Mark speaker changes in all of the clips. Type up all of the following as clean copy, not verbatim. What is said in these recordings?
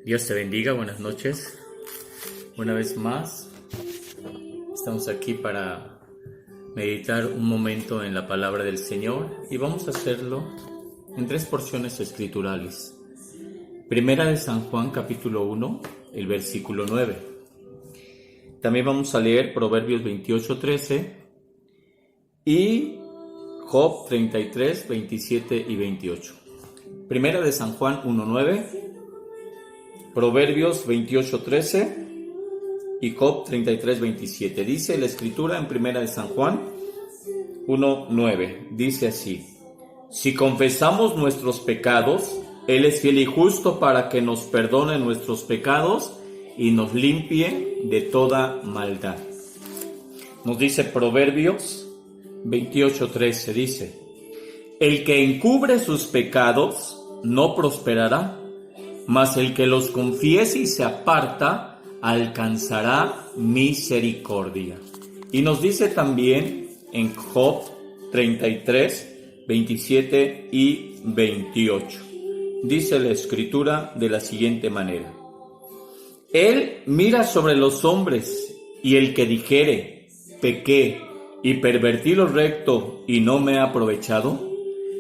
Speaker 1: Dios te bendiga, buenas noches. Una vez más, estamos aquí para meditar un momento en la palabra del Señor y vamos a hacerlo en 3 porciones escriturales. Primera de San Juan, capítulo 1, el versículo 9. También vamos a leer Proverbios 28:13 y Job 33, 27 y 28. Primera de San Juan 1:9. Proverbios 28:13 y Job 33:27. Dice la escritura en primera de San Juan 1:9. Dice así: si confesamos nuestros pecados, Él es fiel y justo para que nos perdone nuestros pecados y nos limpie de toda maldad. Nos dice Proverbios 28:13, dice: el que encubre sus pecados no prosperará, mas el que los confiese y se aparta alcanzará misericordia. Y nos dice también en Job 33, 27 y 28. Dice la escritura de la siguiente manera: Él mira sobre los hombres, y el que dijere, pequé y pervertí lo recto y no me ha aprovechado,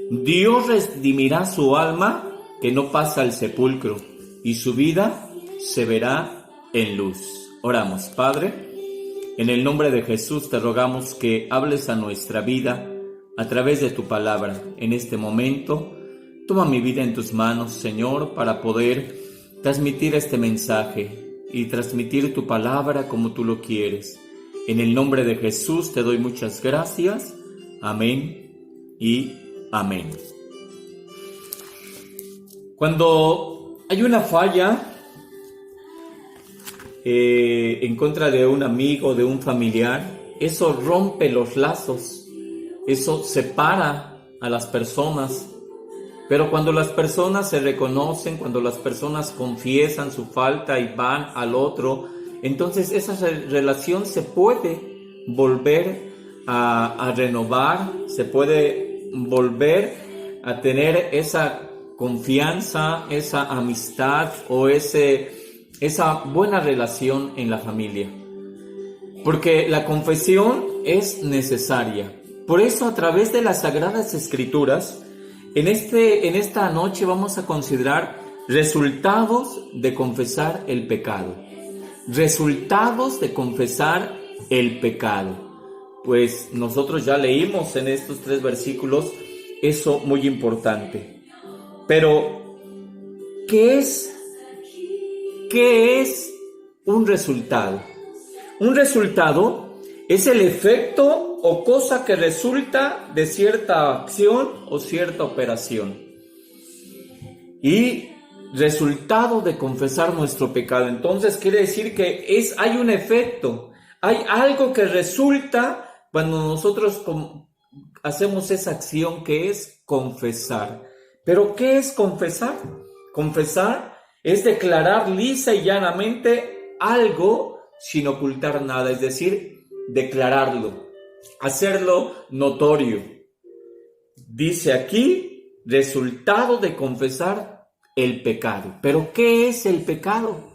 Speaker 1: Dios redimirá su alma que no pasa al sepulcro, y su vida se verá en luz. Oramos. Padre, en el nombre de Jesús te rogamos que hables a nuestra vida a través de tu palabra. En este momento, toma mi vida en tus manos, Señor, para poder transmitir este mensaje y transmitir tu palabra como tú lo quieres. En el nombre de Jesús te doy muchas gracias. Amén y amén. Cuando hay una falla en contra de un amigo, de un familiar, eso rompe los lazos, eso separa a las personas. Pero cuando las personas se reconocen, cuando las personas confiesan su falta y van al otro, entonces esa relación se puede volver a renovar, se puede volver a tener esa confianza, esa amistad o esa buena relación en la familia. Porque la confesión es necesaria. Por eso, a través de las Sagradas Escrituras, en esta noche vamos a considerar resultados de confesar el pecado. Resultados de confesar el pecado. Pues nosotros ya leímos en estos 3 versículos eso muy importante. Pero, ¿qué es un resultado? Un resultado es el efecto o cosa que resulta de cierta acción o cierta operación. Y resultado de confesar nuestro pecado. Entonces quiere decir que hay un efecto, hay algo que resulta cuando nosotros hacemos esa acción que es confesar. ¿Pero qué es confesar? Confesar es declarar lisa y llanamente algo sin ocultar nada, es decir, declararlo, hacerlo notorio. Dice aquí, resultado de confesar el pecado. ¿Pero qué es el pecado?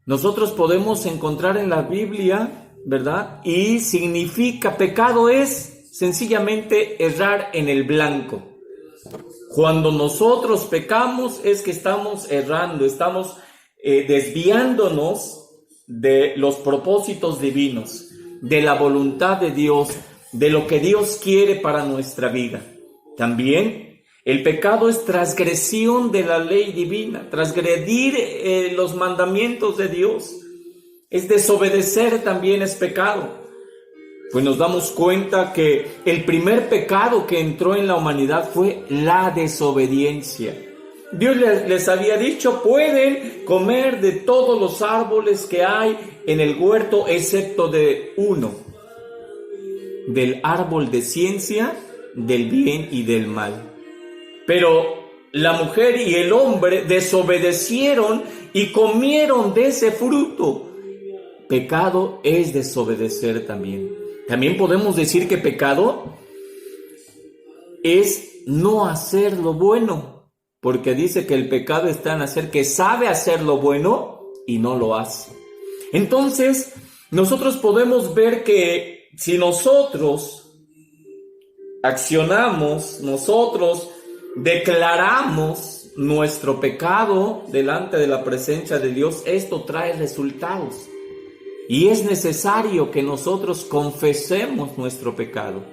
Speaker 1: Nosotros podemos encontrar en la Biblia, ¿verdad? Y significa, pecado es sencillamente errar en el blanco. Cuando nosotros pecamos es que estamos errando, estamos desviándonos de los propósitos divinos, de la voluntad de Dios, de lo que Dios quiere para nuestra vida. También el pecado es transgresión de la ley divina, transgredir los mandamientos de Dios. Es desobedecer, también es pecado. Pues nos damos cuenta que el primer pecado que entró en la humanidad fue la desobediencia. Dios les había dicho, pueden comer de todos los árboles que hay en el huerto, excepto de uno, del árbol de ciencia, del bien y del mal. Pero la mujer y el hombre desobedecieron y comieron de ese fruto. Pecado es desobedecer también. También podemos decir que pecado es no hacer lo bueno. porque dice que el pecado está en hacer que sabe hacer lo bueno y no lo hace. Entonces, nosotros podemos ver que si nosotros accionamos, nosotros declaramos nuestro pecado delante de la presencia de Dios, esto trae resultados. Y es necesario que nosotros confesemos nuestro pecado.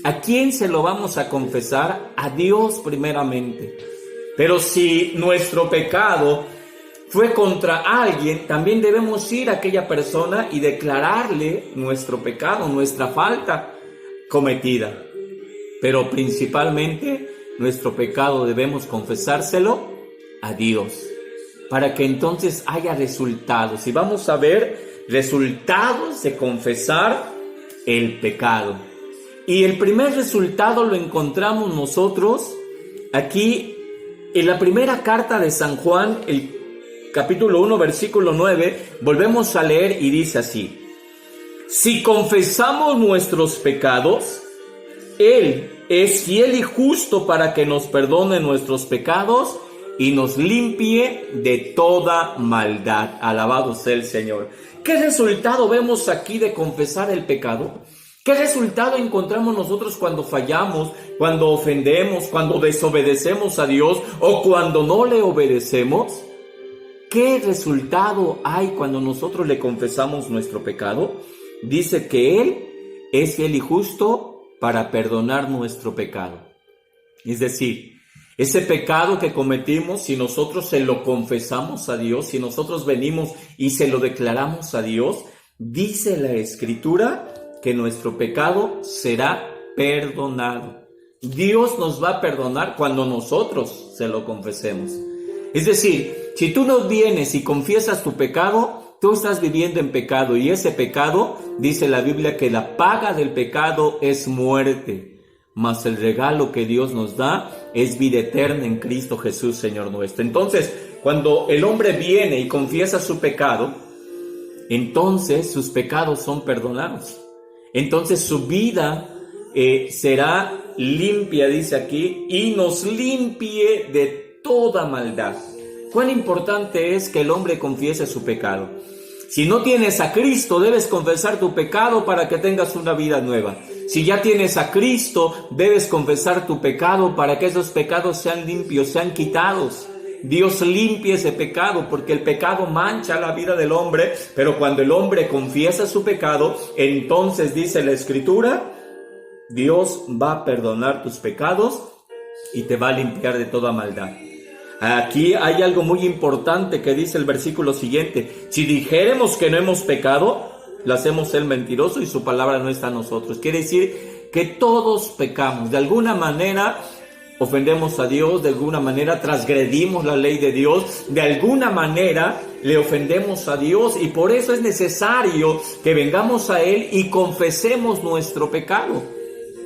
Speaker 1: ¿A quién se lo vamos a confesar? A Dios primeramente. Pero si nuestro pecado fue contra alguien, también debemos ir a aquella persona y declararle nuestro pecado, nuestra falta cometida. Pero principalmente nuestro pecado debemos confesárselo a Dios, para que entonces haya resultados. Y vamos a ver resultados de confesar el pecado. Y el primer resultado lo encontramos nosotros aquí en la primera carta de San Juan, el capítulo 1, versículo 9, volvemos a leer y dice así: si confesamos nuestros pecados, Él es fiel y justo para que nos perdone nuestros pecados y nos limpie de toda maldad. Alabado sea el Señor. ¿Qué resultado vemos aquí de confesar el pecado? ¿Qué resultado encontramos nosotros cuando fallamos, cuando ofendemos, cuando desobedecemos a Dios o cuando no le obedecemos? ¿Qué resultado hay cuando nosotros le confesamos nuestro pecado? Dice que Él es fiel y justo para perdonar nuestro pecado. Es decir, ese pecado que cometimos, si nosotros se lo confesamos a Dios, si nosotros venimos y se lo declaramos a Dios, dice la Escritura que nuestro pecado será perdonado. Dios nos va a perdonar cuando nosotros se lo confesemos. Es decir, si tú no vienes y confiesas tu pecado, tú estás viviendo en pecado, y ese pecado, dice la Biblia, que la paga del pecado es muerte, mas el regalo que Dios nos da es vida eterna en Cristo Jesús, Señor nuestro. Entonces, cuando el hombre viene y confiesa su pecado, entonces sus pecados son perdonados. Entonces su vida será limpia, dice aquí, y nos limpie de toda maldad. ¿Cuán importante es que el hombre confiese su pecado? Si no tienes a Cristo, debes confesar tu pecado para que tengas una vida nueva. Si ya tienes a Cristo, debes confesar tu pecado para que esos pecados sean limpios, sean quitados. Dios limpie ese pecado, porque el pecado mancha la vida del hombre, pero cuando el hombre confiesa su pecado, entonces dice la Escritura, Dios va a perdonar tus pecados y te va a limpiar de toda maldad. Aquí hay algo muy importante que dice el versículo siguiente: si dijéremos que no hemos pecado, lo hacemos el mentiroso y su palabra no está en nosotros. Quiere decir que todos pecamos, de alguna manera ofendemos a Dios, de alguna manera transgredimos la ley de Dios, de alguna manera le ofendemos a Dios, y por eso es necesario que vengamos a Él y confesemos nuestro pecado,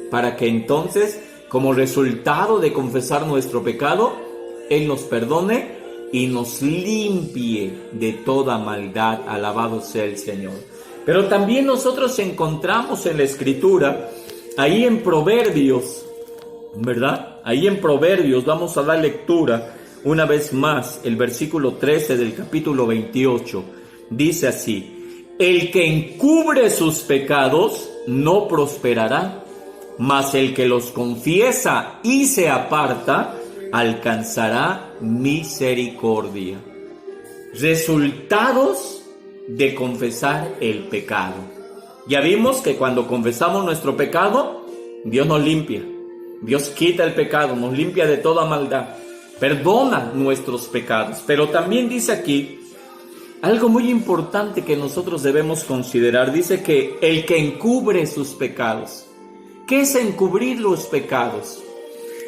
Speaker 1: para que entonces, como resultado de confesar nuestro pecado, Él nos perdone y nos limpie de toda maldad. Alabado sea el Señor. Pero también nosotros encontramos en la Escritura, ahí en Proverbios, ¿verdad? Ahí en Proverbios vamos a dar lectura una vez más, el versículo 13 del capítulo 28. Dice así: el que encubre sus pecados no prosperará, mas el que los confiesa y se aparta alcanzará misericordia. Resultados de confesar el pecado. Ya vimos que cuando confesamos nuestro pecado, Dios nos limpia. Dios quita el pecado, nos limpia de toda maldad, perdona nuestros pecados. Pero también dice aquí algo muy importante que nosotros debemos considerar. Dice que el que encubre sus pecados. ¿Qué es encubrir los pecados?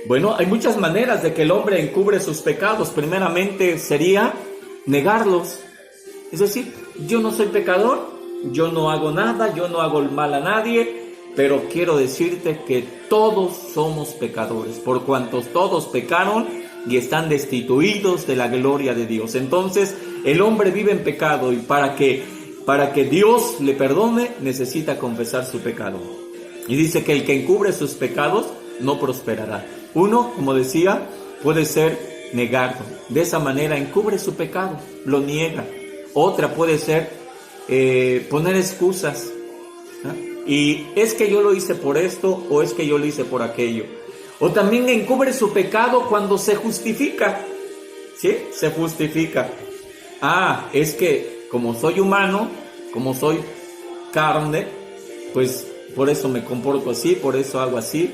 Speaker 1: Bueno, hay muchas maneras de que el hombre encubre sus pecados. Primeramente sería negarlos. Es decir, yo no soy pecador, yo no hago nada, yo no hago mal a nadie. Pero quiero decirte que todos somos pecadores, por cuantos todos pecaron y están destituidos de la gloria de Dios. Entonces, el hombre vive en pecado, y para que Dios le perdone, necesita confesar su pecado. Y dice que el que encubre sus pecados no prosperará. Uno, como decía, puede ser negarlo. De esa manera encubre su pecado, lo niega. Otra puede ser poner excusas. Y es que yo lo hice por esto o es que yo lo hice por aquello. O también encubre su pecado cuando se justifica. ¿Sí? Se justifica. Es que como soy humano, como soy carne, pues por eso me comporto así, por eso hago así.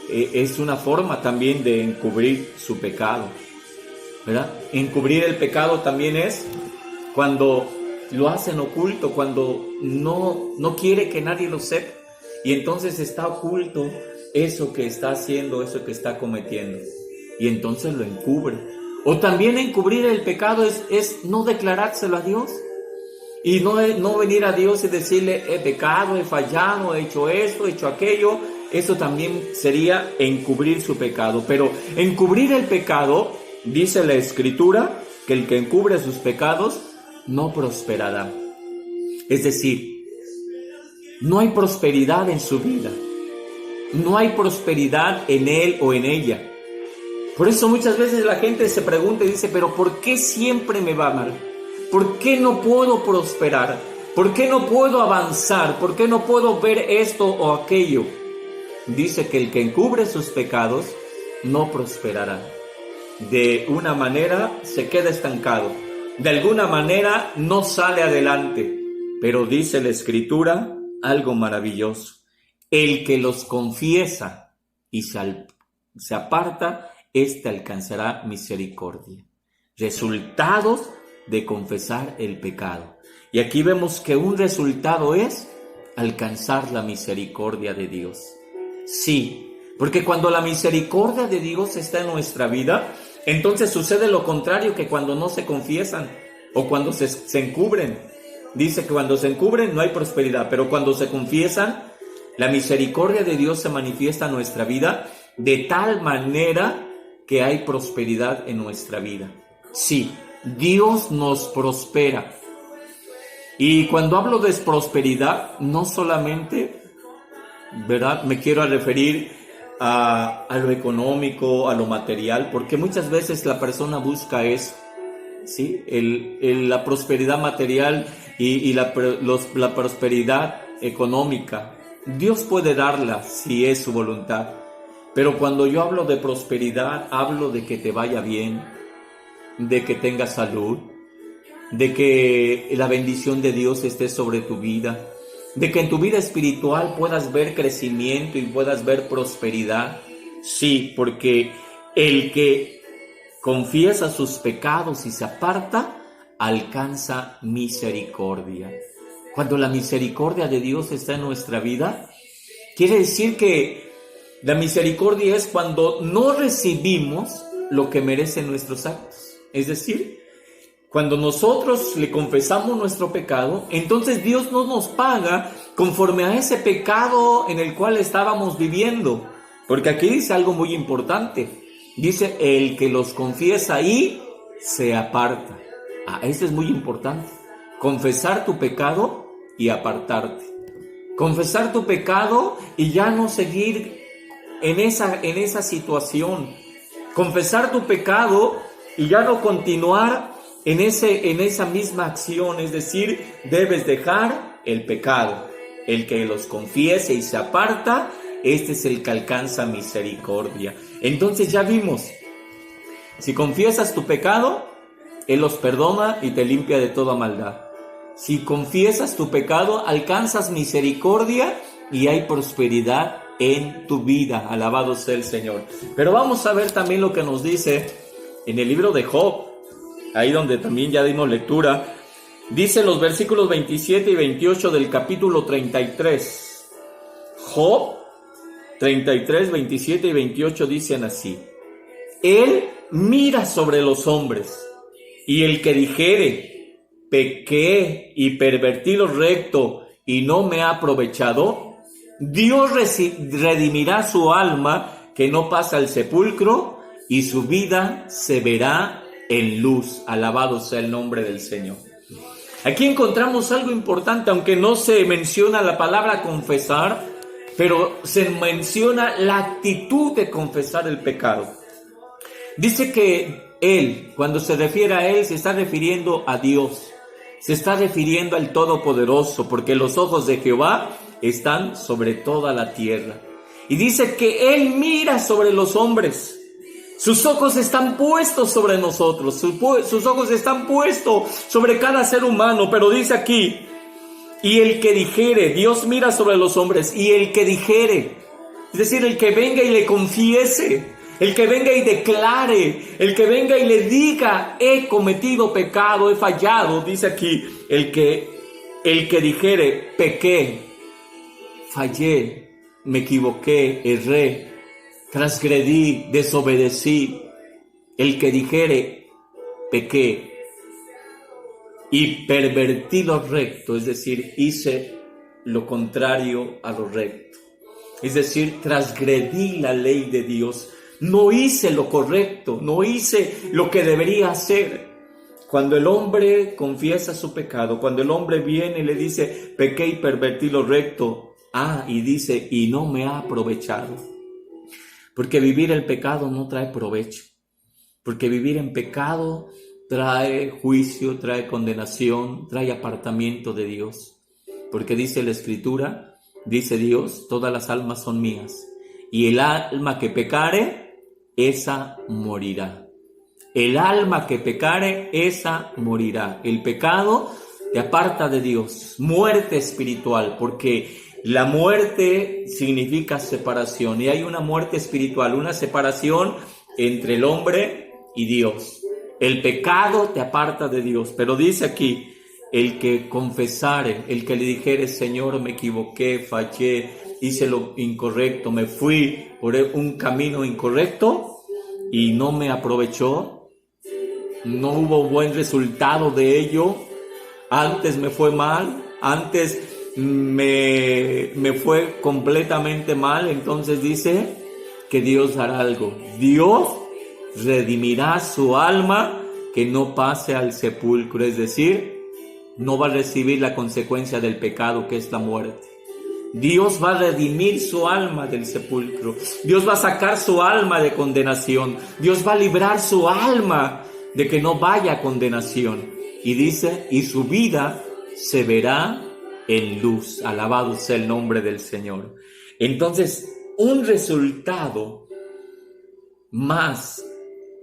Speaker 1: Es una forma también de encubrir su pecado, ¿verdad? Encubrir el pecado también es cuando lo hacen oculto, cuando no quiere que nadie lo sepa, y entonces está oculto eso que está haciendo, eso que está cometiendo, y entonces lo encubre. O también encubrir el pecado es no declarárselo a Dios, y no venir a Dios y decirle: he pecado, he fallado, he hecho esto, he hecho aquello. Eso también sería encubrir su pecado. Pero encubrir el pecado, dice la Escritura, que el que encubre sus pecados no prosperará. Es decir, no hay prosperidad en su vida. No hay prosperidad en él o en ella. Por eso muchas veces la gente se pregunta y dice: ¿pero por qué siempre me va mal? ¿Por qué no puedo prosperar? ¿Por qué no puedo avanzar? ¿Por qué no puedo ver esto o aquello? Dice que el que encubre sus pecados no prosperará. De una manera se queda estancado. De alguna manera no sale adelante. Pero dice la Escritura algo maravilloso: el que los confiesa y se aparta, éste alcanzará misericordia. Resultados de confesar el pecado. Y aquí vemos que un resultado es alcanzar la misericordia de Dios. Sí, porque cuando la misericordia de Dios está en nuestra vida, entonces sucede lo contrario que cuando no se confiesan o cuando se encubren. Dice que cuando se encubren no hay prosperidad, pero cuando se confiesan, la misericordia de Dios se manifiesta en nuestra vida de tal manera que hay prosperidad en nuestra vida. Sí, Dios nos prospera. Y cuando hablo de prosperidad, no solamente, ¿verdad?, me quiero referir a lo económico, a lo material, porque muchas veces la persona busca eso, ¿sí? La prosperidad material y la prosperidad económica. Dios puede darla si es su voluntad. Pero cuando yo hablo de prosperidad, hablo de que te vaya bien, de que tengas salud, de que la bendición de Dios esté sobre tu vida, de que en tu vida espiritual puedas ver crecimiento y puedas ver prosperidad. Sí, porque el que confiesa sus pecados y se aparta, alcanza misericordia. Cuando la misericordia de Dios está en nuestra vida, quiere decir que la misericordia es cuando no recibimos lo que merecen nuestros actos. Es decir, cuando nosotros le confesamos nuestro pecado, entonces Dios no nos paga conforme a ese pecado en el cual estábamos viviendo. Porque aquí dice algo muy importante. Dice: el que los confiesa y se aparta. Eso es muy importante. Confesar tu pecado y apartarte. Confesar tu pecado y ya no seguir en esa situación. Confesar tu pecado y ya no continuar en esa misma acción. Es decir, debes dejar el pecado. El que los confiese y se aparta, este es el que alcanza misericordia. Entonces ya vimos, si confiesas tu pecado, Él los perdona y te limpia de toda maldad. Si confiesas tu pecado, alcanzas misericordia y hay prosperidad en tu vida. Alabado sea el Señor. Pero vamos a ver también lo que nos dice en el libro de Job, ahí donde también ya dimos lectura. Dice los versículos 27 y 28 del capítulo 33. Job 33, 27 y 28 dicen así: Él mira sobre los hombres, y el que dijere: pequé y pervertí lo recto y no me ha aprovechado, Dios redimirá su alma que no pasa al sepulcro, y su vida se verá en luz. Alabado sea el nombre del Señor. Aquí encontramos algo importante, aunque no se menciona la palabra confesar, pero se menciona la actitud de confesar el pecado. Dice que Él, cuando se refiere a Él, se está refiriendo a Dios. Se está refiriendo al Todopoderoso, porque los ojos de Jehová están sobre toda la tierra. Y dice que Él mira sobre los hombres. Sus ojos están puestos sobre nosotros. Sus ojos están puestos sobre cada ser humano. Pero dice aquí, y el que dijere, Dios mira sobre los hombres, y el que dijere, es decir, el que venga y le confiese, el que venga y declare, el que venga y le diga, he cometido pecado, he fallado, dice aquí, el que dijere, pequé, fallé, me equivoqué, erré, transgredí, desobedecí, el que dijere, pequé y pervertí lo recto, es decir, hice lo contrario a lo recto, es decir, transgredí la ley de Dios. No hice lo correcto, no hice lo que debería hacer. Cuando el hombre confiesa su pecado, cuando el hombre viene y le dice, pequé y pervertí lo recto, y dice, y no me ha aprovechado. Porque vivir el pecado no trae provecho. Porque vivir en pecado trae juicio, trae condenación, trae apartamiento de Dios. Porque dice la Escritura, dice Dios, todas las almas son mías. Y el alma que pecare, esa morirá. El alma que pecare, esa morirá. El pecado te aparta de Dios, muerte espiritual, porque la muerte significa separación, y hay una muerte espiritual, una separación entre el hombre y Dios. El pecado te aparta de Dios, pero dice aquí, el que confesare, el que le dijere, Señor, me equivoqué, fallé, hice lo incorrecto, me fui por un camino incorrecto y no me aprovechó, no hubo buen resultado de ello, antes me fue mal, antes me fue completamente mal. Entonces dice que Dios hará algo. Dios redimirá su alma, que no pase al sepulcro, es decir, no va a recibir la consecuencia del pecado, que es la muerte. Dios va a redimir su alma del sepulcro. Dios va a sacar su alma de condenación. Dios va a librar su alma de que no vaya a condenación. Y dice, y su vida se verá en luz. Alabado sea el nombre del Señor. Entonces, un resultado más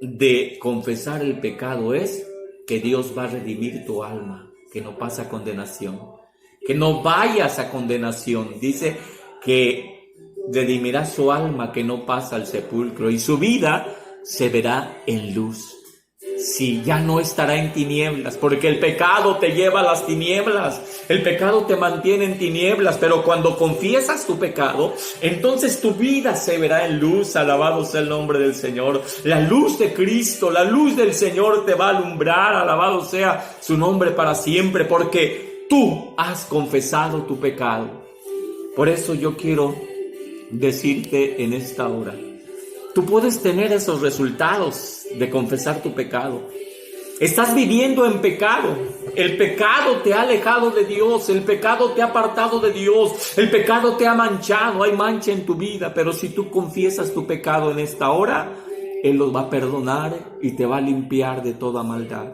Speaker 1: de confesar el pecado es que Dios va a redimir tu alma, que no pasa a condenación, que no vayas a condenación. Dice que redimirá su alma, que no pasa al sepulcro, y su vida se verá en luz. Sí, ya no estará en tinieblas, porque el pecado te lleva a las tinieblas, el pecado te mantiene en tinieblas, pero cuando confiesas tu pecado, entonces tu vida se verá en luz. Alabado sea el nombre del Señor. La luz de Cristo, la luz del Señor te va a alumbrar. Alabado sea su nombre para siempre, porque tú has confesado tu pecado. Por eso yo quiero decirte en esta hora, tú puedes tener esos resultados de confesar tu pecado. Estás viviendo en pecado. El pecado te ha alejado de Dios. El pecado te ha apartado de Dios. El pecado te ha manchado. Hay mancha en tu vida. Pero si tú confiesas tu pecado en esta hora, Él los va a perdonar y te va a limpiar de toda maldad.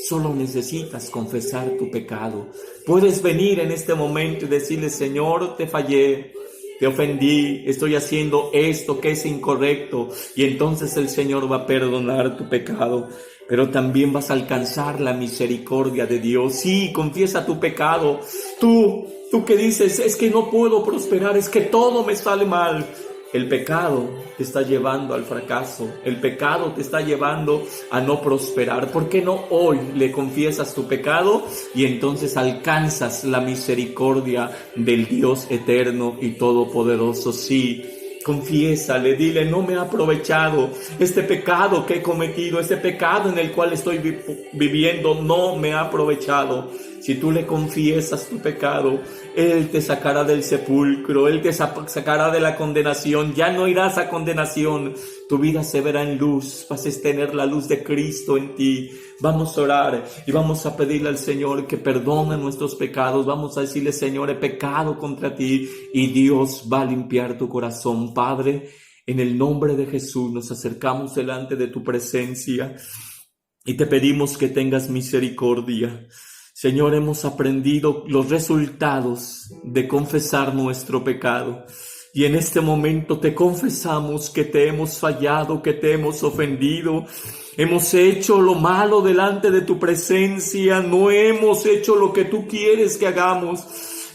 Speaker 1: Solo necesitas confesar tu pecado. Puedes venir en este momento y decirle, Señor, te fallé, te ofendí, estoy haciendo esto que es incorrecto, y entonces el Señor va a perdonar tu pecado, pero también vas a alcanzar la misericordia de Dios. Sí, confiesa tu pecado. Tú que dices, es que no puedo prosperar, es que todo me sale mal. El pecado te está llevando al fracaso. El pecado te está llevando a no prosperar. ¿Por qué no hoy le confiesas tu pecado y entonces alcanzas la misericordia del Dios eterno y todopoderoso? Sí, confiésale, dile, no me ha aprovechado. Este pecado que he cometido, este pecado en el cual estoy viviendo, no me ha aprovechado. Si tú le confiesas tu pecado, Él te sacará del sepulcro, Él te sacará de la condenación. Ya no irás a condenación, tu vida se verá en luz, vas a tener la luz de Cristo en ti. Vamos a orar y vamos a pedirle al Señor que perdone nuestros pecados. Vamos a decirle, Señor, he pecado contra ti, y Dios va a limpiar tu corazón. Padre, En el nombre de Jesús nos acercamos delante de tu presencia y te pedimos que tengas misericordia. Señor, hemos aprendido los resultados de confesar nuestro pecado. Y en este momento te confesamos que te hemos fallado, que te hemos ofendido. Hemos hecho lo malo delante de tu presencia. No hemos hecho lo que tú quieres que hagamos.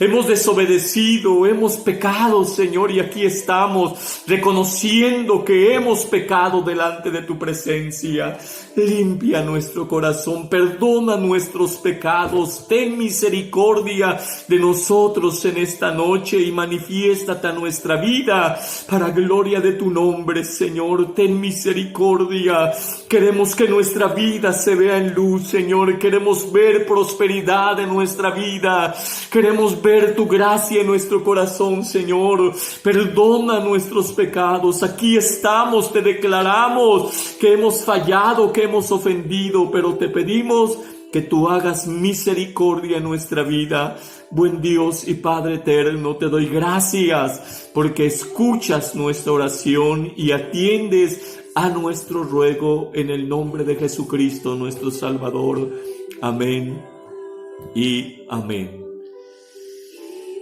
Speaker 1: Hemos desobedecido, hemos pecado, Señor, y aquí estamos reconociendo que hemos pecado delante de tu presencia. Limpia nuestro corazón, perdona nuestros pecados, ten misericordia de nosotros en esta noche y manifiéstate a nuestra vida para gloria de tu nombre, Señor. Ten misericordia. Queremos que nuestra vida se vea en luz, Señor. Queremos ver prosperidad en nuestra vida. Queremos ver tu gracia en nuestro corazón, Señor. Perdona nuestros pecados. Aquí estamos, te declaramos que hemos fallado, que hemos ofendido, pero te pedimos que tú hagas misericordia en nuestra vida. Buen Dios y Padre eterno, te doy gracias porque escuchas nuestra oración y atiendes a nuestro ruego en el nombre de Jesucristo, nuestro Salvador. Amén y amén.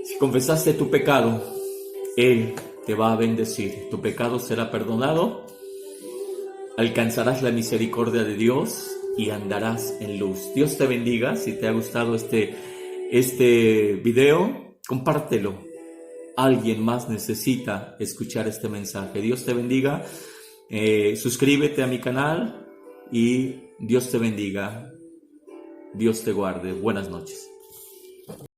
Speaker 1: Si confesaste tu pecado, Él te va a bendecir. Tu pecado será perdonado, alcanzarás la misericordia de Dios y andarás en luz. Dios te bendiga. Si te ha gustado este video, compártelo. Alguien más necesita escuchar este mensaje. Dios te bendiga. Suscríbete a mi canal y Dios te bendiga. Dios te guarde. Buenas noches.